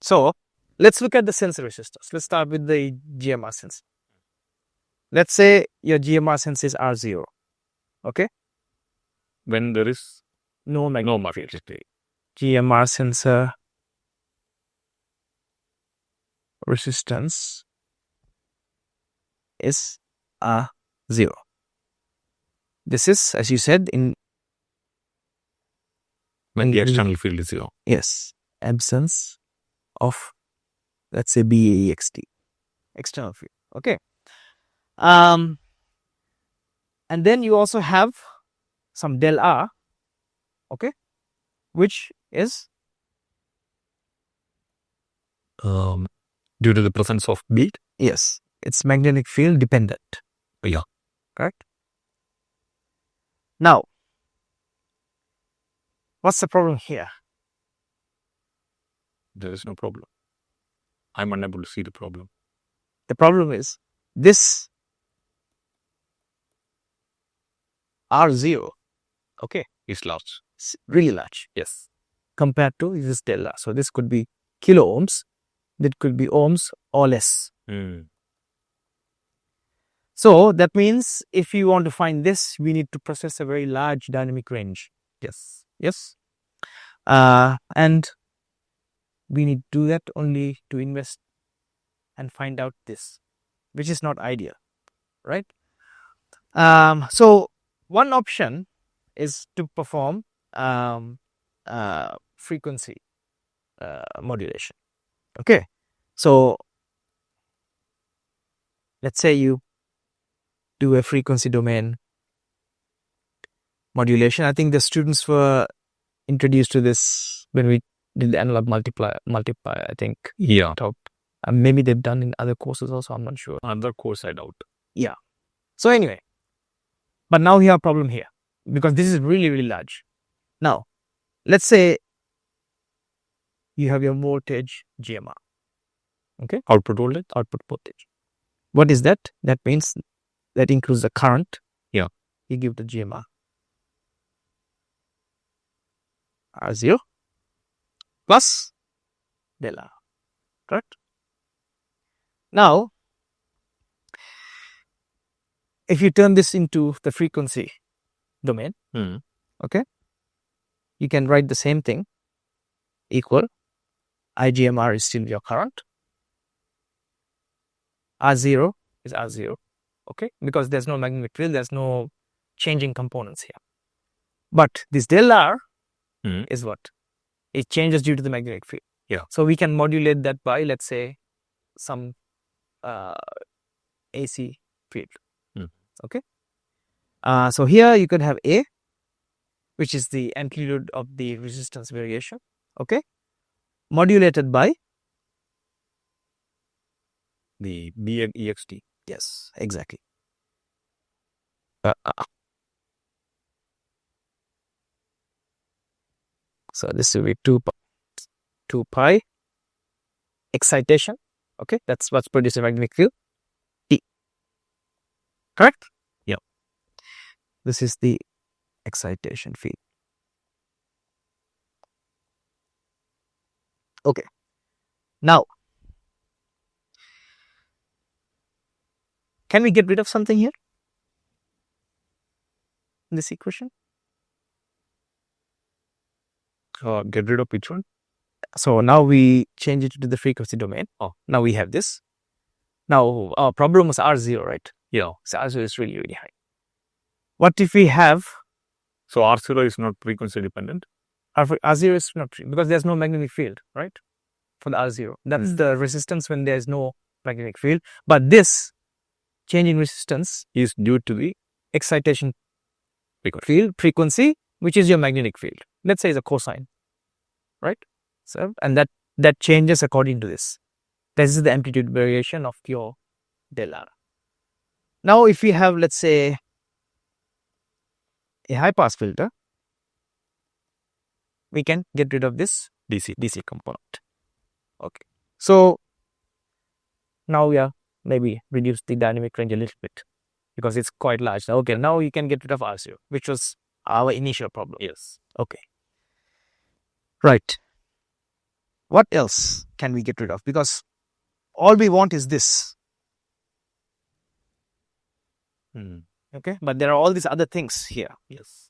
So let's look at the sensor resistors. Let's start with the GMR sensor. Let's say your GMR sensor is R0. Okay. When there is No magnetic field. field. GMR sensor resistance is R0. This is, as you said, in When the external field is 0. yes, absence of, let's say, BAEXT, external field. Okay. And then you also have some del R, okay, which is Due to the presence of B. yes, it's magnetic field dependent. Yeah. Correct. Now, what's the problem here? There is no problem. I'm unable to see the problem. The problem is this R0, okay, It's large. is really large Yes. compared to this del R. So this could be kilo ohms, that could be ohms or less. So that means if you want to find this, we need to process a very large dynamic range. Yes. Yes. And we need to do that only to invest and find out this, which is not ideal, right? So one option is to perform frequency modulation. Okay. So let's say you do a frequency domain modulation. I think the students were introduced to this when we did the analog multiplier, I think. Yeah. Maybe they've done in other courses also, I'm not sure. Other course I doubt. Yeah. So anyway, but now we have a problem here because this is really, really large. Now, let's say you have your voltage GMR. Okay. Output voltage? Output voltage. What is that? That means that includes the current. Yeah. You give the GMR. R0 plus del R. Correct? Now, if you turn this into the frequency domain, okay, you can write the same thing equal IGMR is still your current. R0 is R0, okay, because there's no magnetic field, there's no changing components here. But this del R is what? It changes due to the magnetic field. Yeah. So we can modulate that by, let's say, some AC field. Okay. So here you could have A, which is the amplitude of the resistance variation. Okay. Modulated by the BAEXT. Yes, exactly. So this will be 2 pi excitation. Okay, that's what's producing magnetic field. T. Correct? Yep. This is the excitation field. Okay. Now, can we get rid of something here in this equation? Get rid of which one? So now we change it to the frequency domain. Now we have this. Now our problem was R0, right? Yeah. So R0 is really, really high. What if we have? So R0 is not frequency dependent? R0 is not, because there's no magnetic field, right? For the R0. That's the resistance when there's no magnetic field. But this change in resistance is due to the excitation field frequency, which is your magnetic field. Let's say it's a cosine, right? So, and that changes according to this. This is the amplitude variation of your del R. Now, if we have, let's say, a high pass filter, we can get rid of this DC component. Okay. So now we are maybe reduce the dynamic range a little bit because it's quite large. Okay, now you can get rid of R0, which was our initial problem. Yes. Okay. Right. What else can we get rid of? Because all we want is this. Okay, but there are all these other things here. Yes.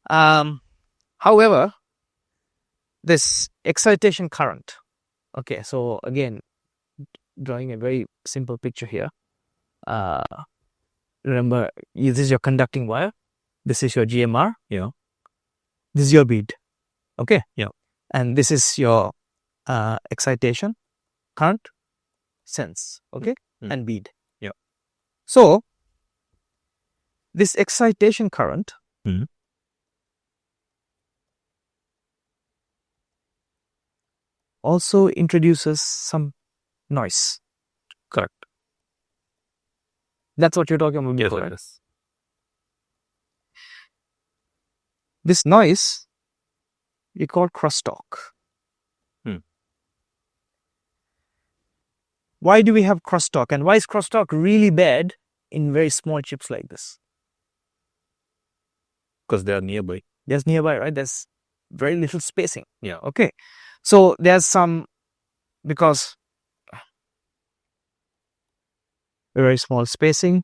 However, this excitation current. Okay, so again, drawing a very simple picture here. Remember, this is your conducting wire. This is your GMR. Yeah. This is your bead. Okay. Yeah. And this is your excitation current, sense. Okay. And bead. Yeah. So this excitation current also introduces some noise. Correct. That's what you're talking about. Yes, Before, right? yes. This noise we call crosstalk. Why do we have crosstalk, and why is crosstalk really bad in very small chips like this? Because they are nearby. There's nearby, right? There's very little spacing. Yeah. Okay. So there's some, because very small spacing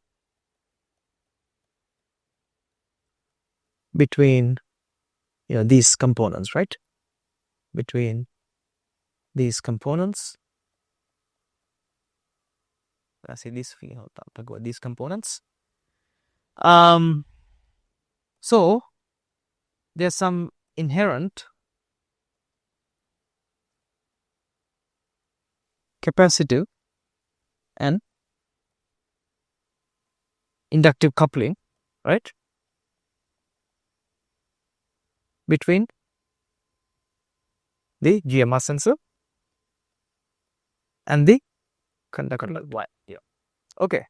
between these components, right? Between these components. I say these these components. So there's some inherent capacitive and inductive coupling, right, between the GMR sensor and the conductor wire. Yeah. Okay.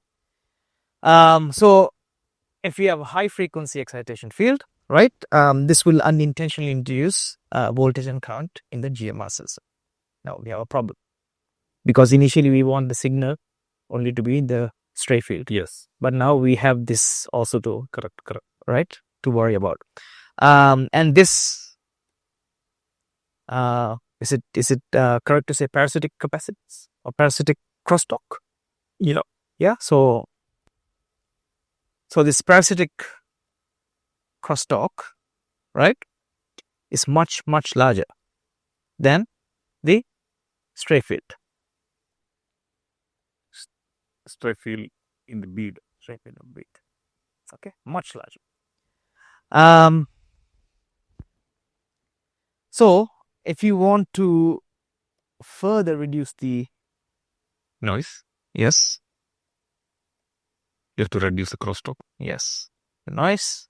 So if we have a high frequency excitation field, right, this will unintentionally induce voltage and current in the GMR sensor. Now we have a problem, because initially we want the signal only to be in the stray field. Yes. But now we have this also to Correct. right, to worry about. And this is it correct to say parasitic capacitance or parasitic crosstalk? Yeah. Yeah. So this parasitic crosstalk, right, is much larger than the stray field. Stray field in the bead. Stray field of bead. Okay, much larger. So if you want to further reduce the Noise. yes, You have to reduce the crosstalk. yes, the noise,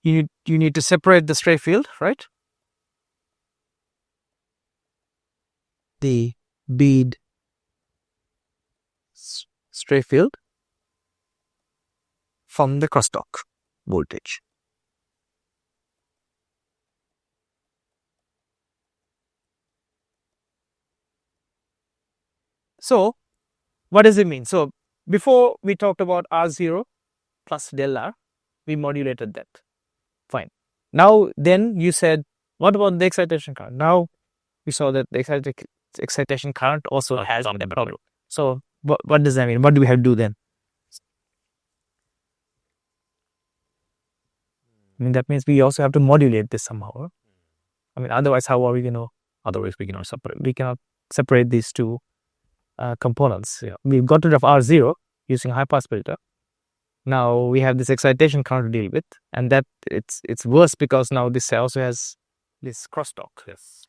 you need to separate the stray field, right? The bead stray field from the crosstalk voltage. So what does it mean? So before we talked about R0 plus del R, we modulated that. Fine. Now then you said, what about the excitation current? Now we saw that the excitation current also has a problem. So what does that mean? What do we have to do then? I mean, that means we also have to modulate this somehow. I mean, otherwise, how are we going to? Otherwise, we cannot separate. We cannot separate these two components. Yeah. We've got rid of R0 using a high pass filter. Now we have this excitation current to deal with, and that it's worse because now this also has this crosstalk. Yes.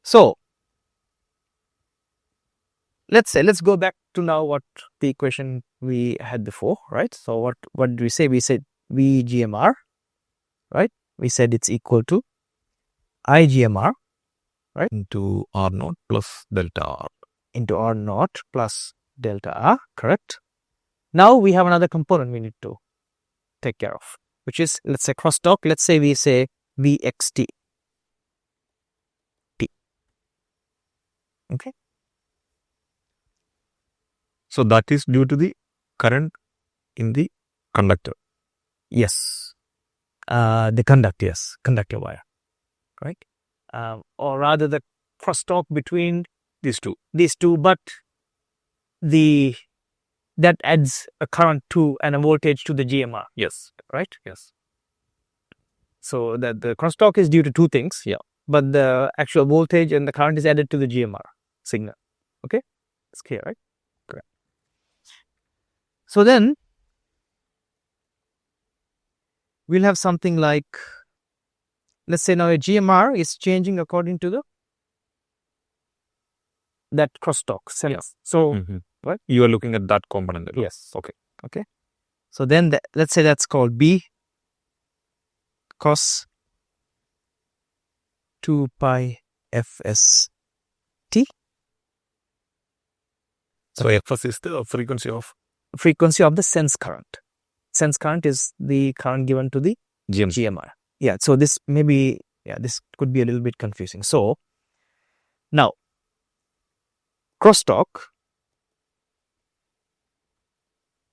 So let's go back to now what the equation we had before, right? So what did we say? We said VGMR, right? We said it's equal to IGMR, right? Into R naught plus delta R. Into R naught plus delta R, correct? Now we have another component we need to take care of, which is, let's say, crosstalk. Let's say we say VXT. Okay. So that is due to the current in the conductor. Yes. The conductor, yes, conductor wire, right? or rather the crosstalk between These two. but that adds a current to and a voltage to the GMR, Yes. right? Yes. So that the crosstalk is due to two things, but the actual voltage and the current is added to the GMR signal. Okay, it's clear, right? Correct. So then we'll have something like, let's say now a GMR is changing according to that crosstalk sense. Yeah. So Right. You are looking at that component. yes. Okay. So then let's say that's called B cos 2 pi Fs. So Fs is the frequency of the sense current. Sense current is the current given to the GMR. Yeah. So this this could be a little bit confusing. So now crosstalk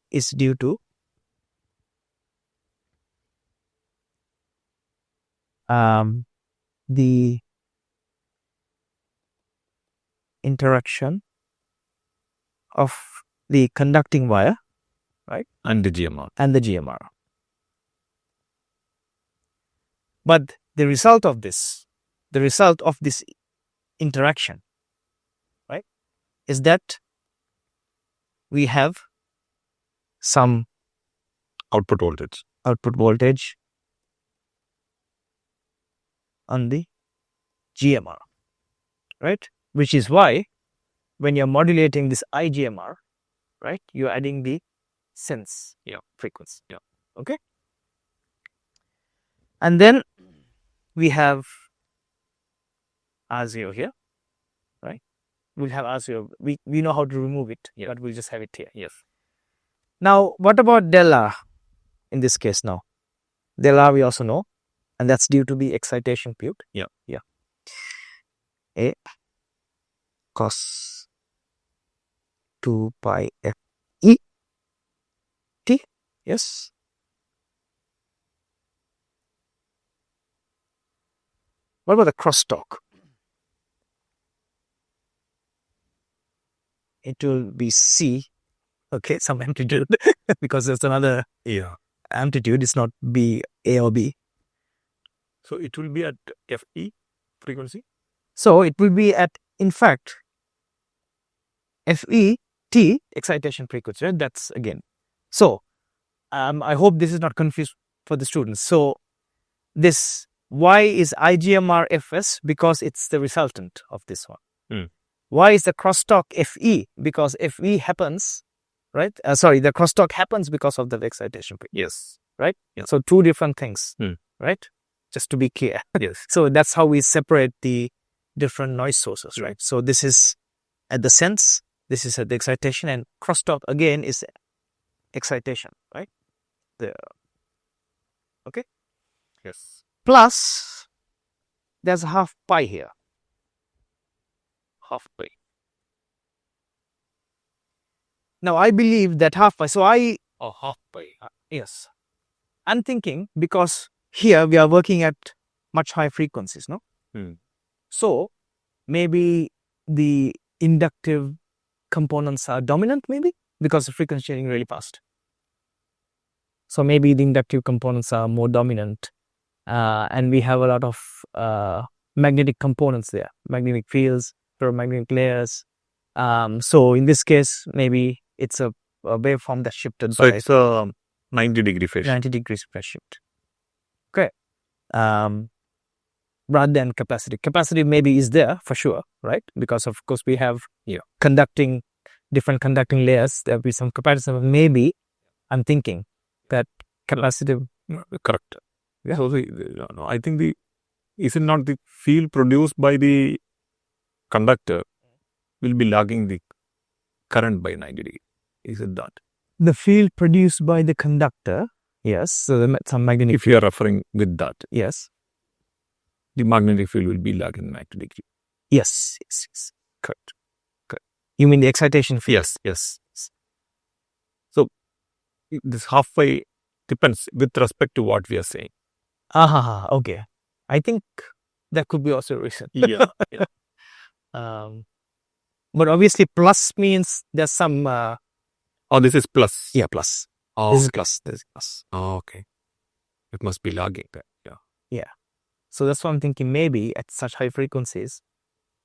is due to the interaction of the conducting wire, right, and the GMR. But the result of this interaction, right, is that we have some Output voltage. on the GMR, right? Which is why when you're modulating this IGMR, right, you're adding the sense frequency. Yeah. Okay. And then we have R0 here, right? We'll have R0. We know how to remove it, but we'll just have it here. Yes. Now, what about del R in this case now? Del R we also know, and that's due to the excitation field. Yeah. A cos 2 pi F E T. Yes. What about the crosstalk? It will be C. Okay, some amplitude because there's another amplitude. It's not B, A or B. So it will be at Fe frequency? So it will be at, in fact, FET excitation frequency. Right? That's again. So I hope this is not confused for the students. So this why is IGMR Fs? Because it's the resultant of this one. Why is the crosstalk Fe? Because Fe happens, right? The crosstalk happens because of the excitation frequency. Yes. Right? Yeah. So two different things, right? Just to be clear. Yes. So that's how we separate the different noise sources, right? So this is at the sense, this is at the excitation, and crosstalk again is excitation, right? Okay? Yes. Plus, there's a half pi here. Half pi. Now, I believe that half pi, Half pi. Yes. I'm thinking because here we are working at much higher frequencies, no? So, maybe the inductive components are dominant, maybe, because the frequency changing really fast. So, maybe the inductive components are more dominant, and we have a lot of magnetic components there, magnetic fields, ferromagnetic layers. So, in this case, maybe it's a waveform that's shifted So it's a 90-degree phase. 90 degrees phase shift. Okay. Rather than capacity. Capacity maybe is there for sure, right? Because of course we have different conducting layers. There'll be some capacity. Maybe I'm thinking that capacitive. Correct. Yeah. So I think is it not the field produced by the conductor will be lagging the current by 90 degrees? Is it that? The field produced by the conductor, yes. So some magnetic. If you are referring with that, yes, the magnetic field will be lagging 90 degrees. Yes. Correct. You mean the excitation field? Yes. So this half pi depends with respect to what we are saying. Okay. I think That could be also a reason. Yeah. But obviously plus means there's some Oh, this is plus. plus. Oh, This is plus. This is plus. oh, okay. It must be lagging there. Yeah. So that's why I'm thinking maybe at such high frequencies,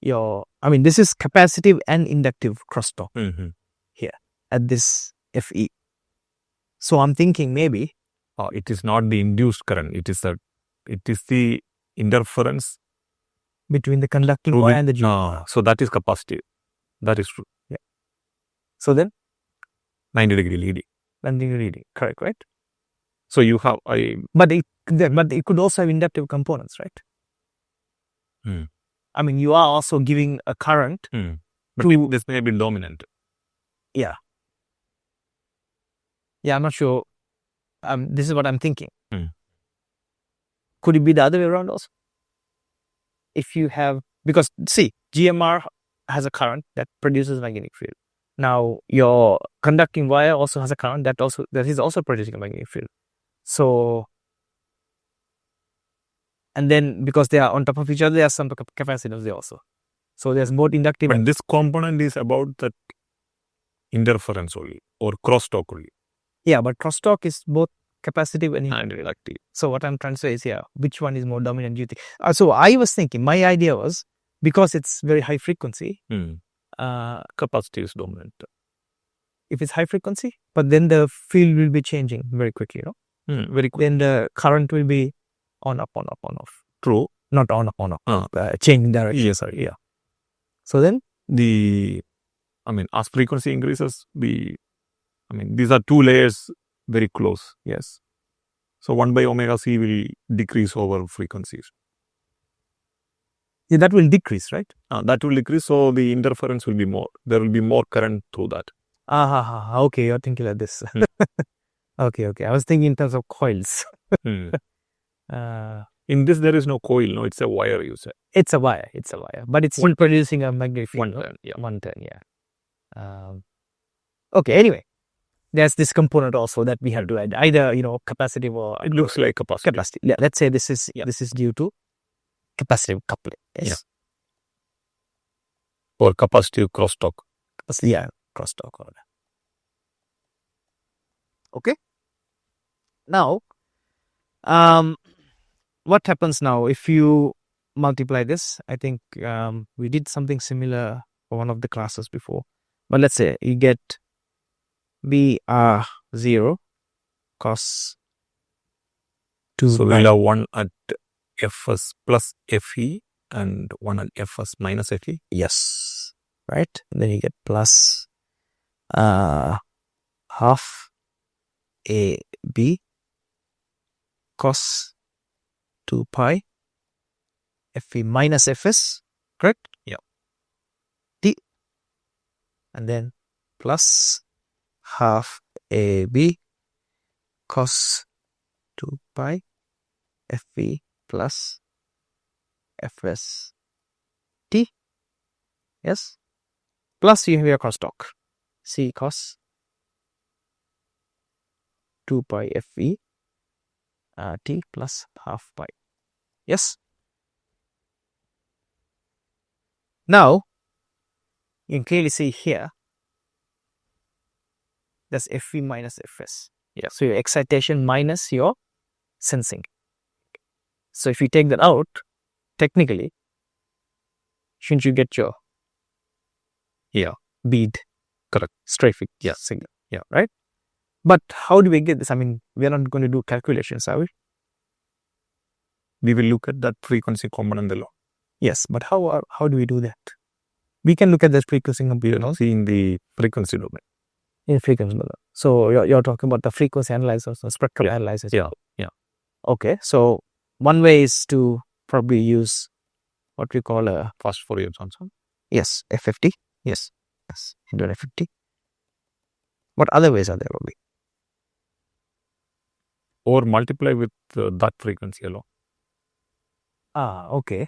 this is capacitive and inductive crosstalk Mm-hmm. at this FE. So I'm thinking maybe It is not the induced current. It is the interference between the conducting wire and the GMR. So that is capacitive. That is true. So then 90-degree leading. landing reading, correct, right? So you have But it could also have inductive components, right? Hmm. You are also giving a current. But this may be dominant. Yeah, I'm not sure. This is what I'm thinking. Could it be the other way around also? If you have, because see, GMR has a current that produces magnetic field. Now your conducting wire also has a current that is also producing a magnetic field. So, and then because they are on top of each other, there are some capacitors there also. So there's both inductive. But this component is about that interference only or crosstalk only. Yeah, but crosstalk is both capacitive and inductive. So what I'm trying to say is, which one is more dominant, do you think? So I was thinking, my idea was, because it's very high frequency, capacitive is dominant. If it's high frequency, but then the field will be changing very quickly, very quickly. Then the current will be on, off. True. Not on, off. Changing direction. Yes, sir. Yeah. So then as frequency increases, these are two layers very close. Yes. So 1 by omega c will decrease over frequencies. Yeah, that will decrease, right? That will decrease, so the interference will be more. There will be more current through that. Okay, you're thinking like this. Okay. I was thinking in terms of coils. In this, there is no coil. No, it's a wire. You say it's a wire, but it's still producing a magnetic field. 1 turn. Yeah. 1 turn. Yeah. Okay. Anyway, there's this component also that we have to add, either capacitive or it looks like capacitive. Capacitive. Yeah, let's say this is due to capacitive coupling. Yes. Yeah. Or capacitive crosstalk. Yeah, crosstalk. Okay. Now, what happens now if you multiply this? I think we did something similar for one of the classes before. But let's say you get BR0 cos 2. So we'll have one at Fs plus Fe and one at Fs minus Fe. Yes. Right? And then you get plus half AB cos 2 pi Fe minus Fs, correct? Yeah. T. And then plus half AB cos 2 pi Fe plus Fs T. Yes. Plus you have your crosstalk. C cos 2 pi Fe T plus half pi. Yes. Now, you can clearly see here, that's Fe minus Fs. Yeah. So your excitation minus your sensing. So if you take that out, technically, shouldn't you get your bead? Correct. Strafing signal. Yeah, right? But how do we get this? We are not going to do calculations, are we? We will look at that frequency component alone. Yes, but how do we do that? We can look at that frequency component. See in the frequency domain. In frequency domain. So you're talking about the frequency analyzers or spectrum analyzers. Yeah. Okay, so one way is to probably use what we call a fast Fourier transform. Yes, FFT. Yes, into an FFT. What other ways are there, Boby? Or multiply with that frequency alone. Okay.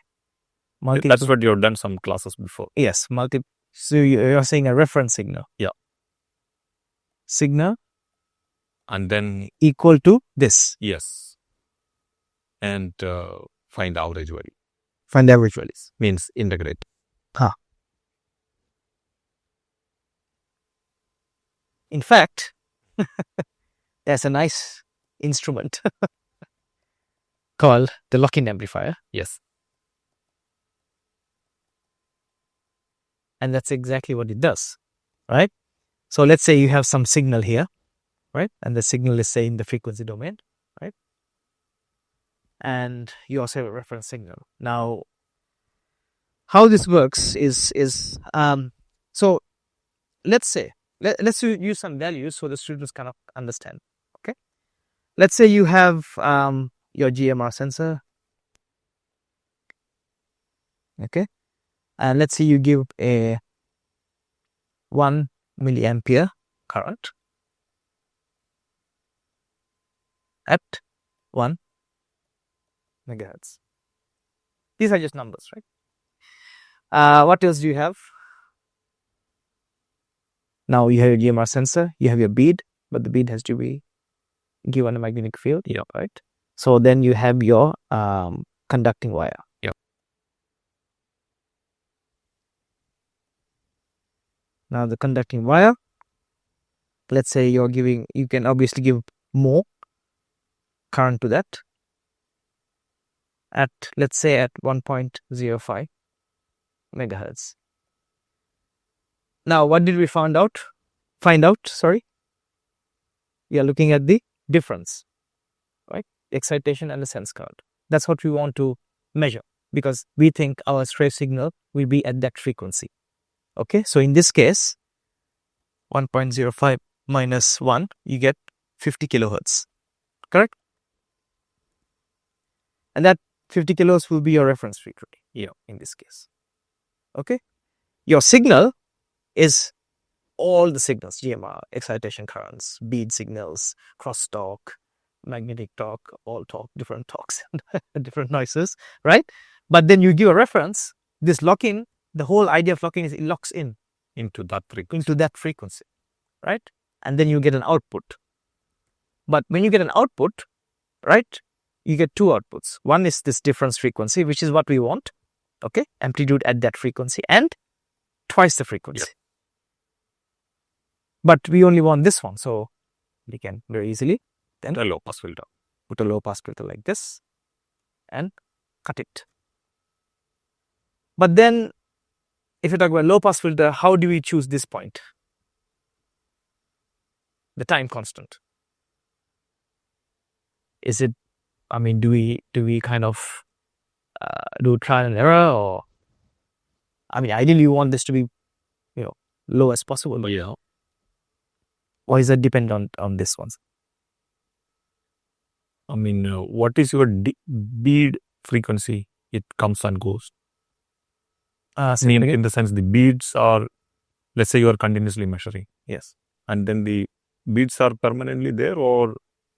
That's what you've done some classes before. Yes, so you're saying a reference signal. Yeah. Signal. And then equal to this. Yes. And find average value. Find the average values. Means integrate. In fact, there's a nice instrument called the lock-in amplifier. Yes. And that's exactly what it does, right? So let's say you have some signal here, right? And the signal is, say, in the frequency domain, right? And you also have a reference signal. Now, how this works is so let's say, let's use some values so the students kind of understand, okay? Let's say you have your GMR sensor, okay? And let's say you give a 1 milliampere current at 1 megahertz. These are just numbers, right? What else do you have? Now you have your GMR sensor, you have your bead, but the bead has to be given a magnetic field, right? So then you have your conducting wire. Now the conducting wire, let's say you can obviously give more current to that at, let's say, at 1.05 megahertz. Now, what did we find out? Sorry. We are looking at the difference, right? Excitation and the sense current. That's what we want to measure because we think our stray signal will be at that frequency. Okay, so in this case, 1.05 minus 1, you get 50 kilohertz, correct? And that 50 kilohertz will be your reference frequency, in this case. Okay, your signal is all the signals, GMR, excitation currents, bead signals, crosstalk, magnetic talk, all talk, different talks, different noises, right? But then you give a reference, this lock-in, the whole idea of locking is it locks in into that frequency, right? And then you get an output. But when you get an output, right, you get two outputs. One is this difference frequency, which is what we want, okay, amplitude at that frequency, and twice the frequency. But we only want this one, so we can very easily then a low pass filter. Put a low pass filter like this and cut it. But then, if you talk about low pass filter, how do we choose this point? The time constant. Is it, I mean, do we kind of do trial and error, or, I mean, ideally you want this to be, low as possible, but or is that depend on this one? I mean, what is your bead frequency? It comes and goes. In the sense, the beads are, let's say you are continuously measuring. Yes. And then the beads are permanently there, or?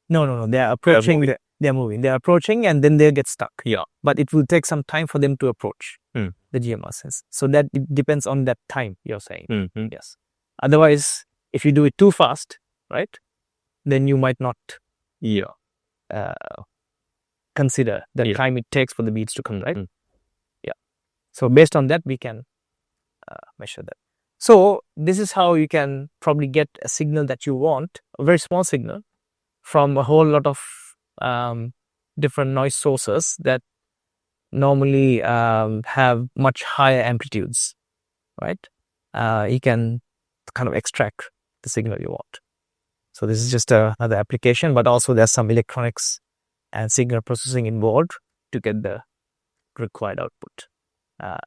No. They are approaching. They are moving. They are approaching and then they get stuck. Yeah. But it will take some time for them to approach the GMR sense. So that depends on that time you're saying. Mm-hmm. Yes. Otherwise, if you do it too fast, right, then you might not consider the time it takes for the beads to come, right? So based on that, we can measure that. So this is how you can probably get a signal that you want, a very small signal, from a whole lot of different noise sources that normally have much higher amplitudes, right? You can kind of extract the signal you want. So this is just another application, but also there's some electronics and signal processing involved to get the required output.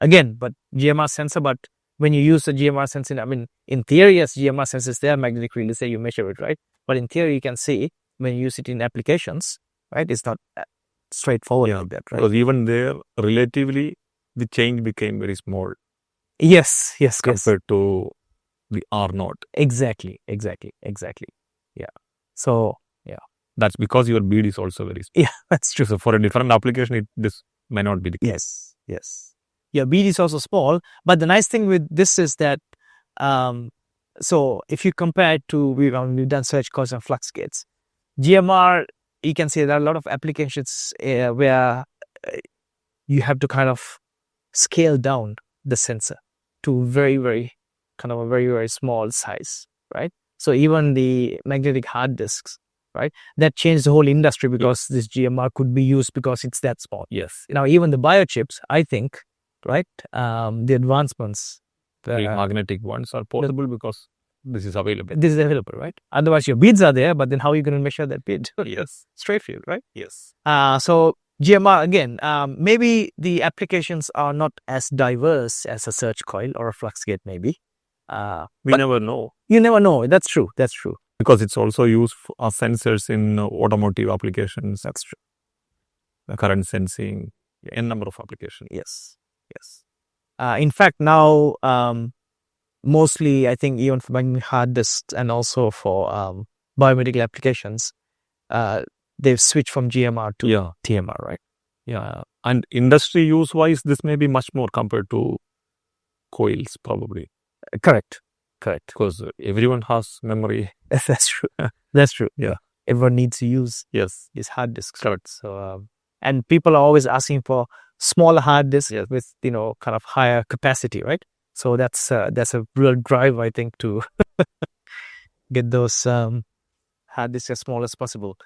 Again, but GMR sensor, but when you use the GMR sensor, I mean, in theory, yes, GMR sensor is there, magnetic relay, say you measure it, right? But in theory, you can see when you use it in applications, right, it's not straightforward like that, right? Because even there, relatively, the change became very small. Yes. Compared to the R0. Exactly. Yeah. So, that's because your bead is also very small. Yeah, that's true. So for a different application, this may not be the case. Yes. Your bead is also small, but the nice thing with this is that, so if you compare it to, we've done surge coils and flux gates, GMR, you can see there are a lot of applications where you have to kind of scale down the sensor to very, very small size, right? So even the magnetic hard disks, right, that changed the whole industry because this GMR could be used because it's that small. Yes. Now even the biochips, I think, right, the advancements, The magnetic ones are possible because this is available. This is available, right? Otherwise, your beads are there, but then how are you going to measure that bead? Yes. Straight field, right? Yes. So GMR again, maybe the applications are not as diverse as a search coil or a flux gate, maybe. We never know. You never know. That's true. That's true. Because it's also used as sensors in automotive applications. That's true. The current sensing, n number of applications. Yes. Yes. In fact, now mostly I think even for magnetic hard disks and also for biomedical applications, they've switched from GMR to TMR, right? Yeah. And industry use wise, this may be much more compared to coils, probably. Correct. Because everyone has memory. That's true. That's true. Yeah. Everyone needs to use these hard disks. Correct. So, and people are always asking for smaller hard disks with, kind of higher capacity, right? So that's a real drive, I think, to get those hard disks as small as possible.